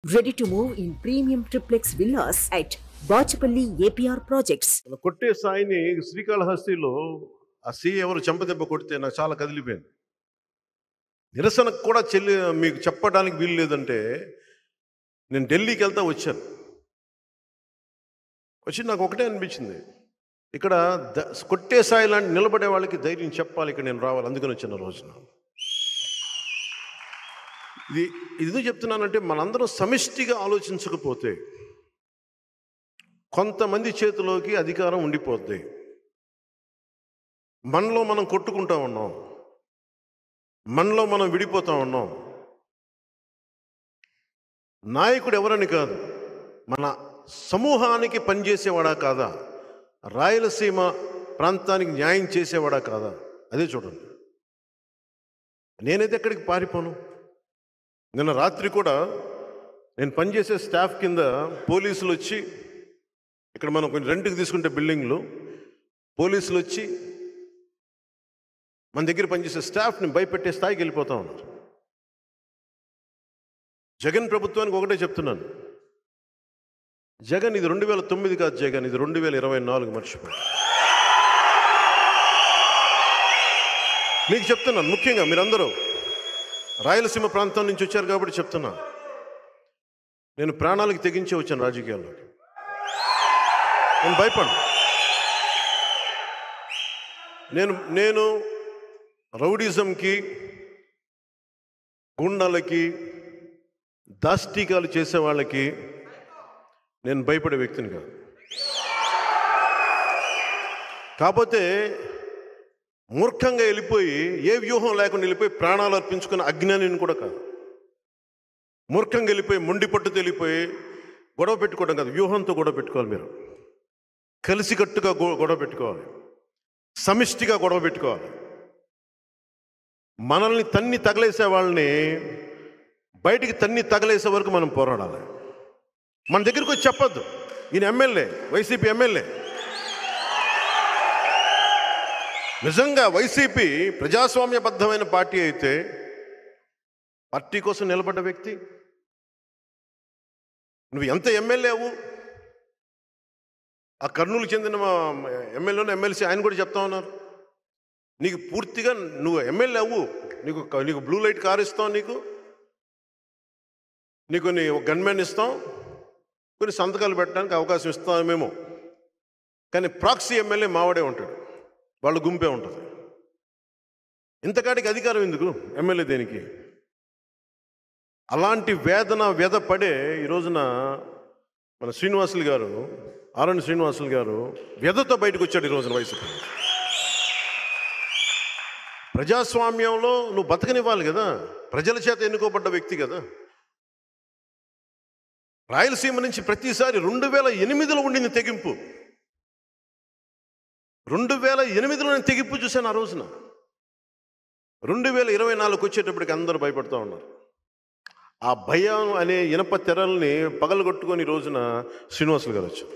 Ready to move in premium triplex villas at Bachapalli APR Projects. కొట్టే సాయిని శ్రీకాళహస్తిలో ఆ see ఎవరు చెంపదెబ్బ కొడితే నాకు చాలా కదిలిపోయింది. నిరసనకు కూడా మీకు చెప్పడానికి వీలు లేదంటే నేను ఢిల్లీకి వెళ్తా వచ్చాను. వచ్చి నాకు ఒకటే అనిపించింది, ఇక్కడ కొట్టే సాయి లాంటి నిలబడే వాళ్ళకి ధైర్యం చెప్పాలి, ఇక్కడ నేను రావాలి, అందుకని వచ్చిన రోజున. ఇది ఎందుకు చెప్తున్నానంటే మనందరం సమిష్టిగా ఆలోచించకపోతే కొంతమంది చేతిలోకి అధికారం ఉండిపోద్ది. మనలో మనం కొట్టుకుంటా ఉన్నాం, మనలో మనం విడిపోతూ ఉన్నాం. నాయకుడు ఎవరని కాదు, మన సమూహానికి పనిచేసేవాడా కాదా, రాయలసీమ ప్రాంతానికి న్యాయం చేసేవాడా కాదా, అదే చూడండి. నేనైతే ఎక్కడికి పారిపోను. నిన్న రాత్రి కూడా నేను పనిచేసే స్టాఫ్ కింద పోలీసులు వచ్చి, ఇక్కడ మనం కొంచెం రెంట్కి తీసుకుంటే బిల్డింగ్లు, పోలీసులు వచ్చి మన దగ్గర పనిచేసే స్టాఫ్ని భయపెట్టే స్థాయికి వెళ్ళిపోతా ఉన్నారు. జగన్ ప్రభుత్వానికి ఒకటే చెప్తున్నాను, జగన్ ఇది 2009 కాదు, జగన్ ఇది 2024 మర్చిపోయి. మీకు చెప్తున్నాను, ముఖ్యంగా మీరందరూ రాయలసీమ ప్రాంతం నుంచి వచ్చారు కాబట్టి చెప్తున్నా, నేను ప్రాణాలకు తెగించే వచ్చాను రాజకీయాల్లోకి. నేను భయపడ్డా. నేను రౌడీజంకి, గుండాలకి, దాష్టీకాలు చేసే వాళ్ళకి నేను భయపడే వ్యక్తిని కాదు. కాకపోతే మూర్ఖంగా వెళ్ళిపోయి, ఏ వ్యూహం లేకుండా వెళ్ళిపోయి ప్రాణాలు అర్పించుకున్న అజ్ఞానిని కూడా కాదు. మూర్ఖంగా వెళ్ళిపోయి, మొండి పట్టుతో వెళ్ళిపోయి గొడవ పెట్టుకోవడం కాదు, వ్యూహంతో గొడవ పెట్టుకోవాలి. మీరు కలిసికట్టుగా గొడవ పెట్టుకోవాలి, సమిష్టిగా గొడవ పెట్టుకోవాలి. మనల్ని తన్ని తగలేసే వాళ్ళని బయటికి తన్ని తగలేసే వరకు మనం పోరాడాలి. మన దగ్గరికి వచ్చి చెప్పొద్దు, ఈయన ఎమ్మెల్యే, వైసీపీ ఎమ్మెల్యే. నిజంగా వైసీపీ ప్రజాస్వామ్యబద్ధమైన పార్టీ అయితే, పార్టీ కోసం నిలబడ్డ వ్యక్తి, నువ్వు ఎంత ఎమ్మెల్యే అవు, ఆ కర్నూలు చెందిన ఎమ్మెల్యేను ఎమ్మెల్సీ ఆయన కూడా చెప్తా ఉన్నారు, నీకు పూర్తిగా నువ్వు ఎమ్మెల్యే అవ్వు, నీకు బ్లూ లైట్ కార్ ఇస్తాం, నీకు గన్మెన్ ఇస్తాం, కొన్ని సంతకాలు పెట్టడానికి అవకాశం ఇస్తామేమో, కానీ ప్రాక్సీ ఎమ్మెల్యే మావాడే ఉంటాడు, వాళ్ళ గుంపే ఉంటుంది. ఇంతకాడికి అధికారం ఎందుకు, ఎమ్మెల్యే దేనికి? అలాంటి వ్యధ పడే ఈ రోజున మన శ్రీనివాసులు గారు, ఆరణి శ్రీనివాసులు గారు వ్యధతో బయటకు వచ్చాడు ఈ రోజున. వైసీపీ ప్రజాస్వామ్యంలో నువ్వు బతకనివ్వాలి కదా, ప్రజల చేత ఎన్నుకోబడ్డ వ్యక్తి కదా. రాయలసీమ నుంచి ప్రతిసారి 2008లో ఉండింది తెగింపు, 2008లో నేను తెగింపు చూశాను. ఆ రోజున 2024 వచ్చేటప్పటికి అందరూ భయపడుతూ ఉన్నారు. ఆ భయం అనే ఇనప తెరల్ని పగలగొట్టుకొని ఈ రోజున శ్రీనివాసులు గారు వచ్చారు.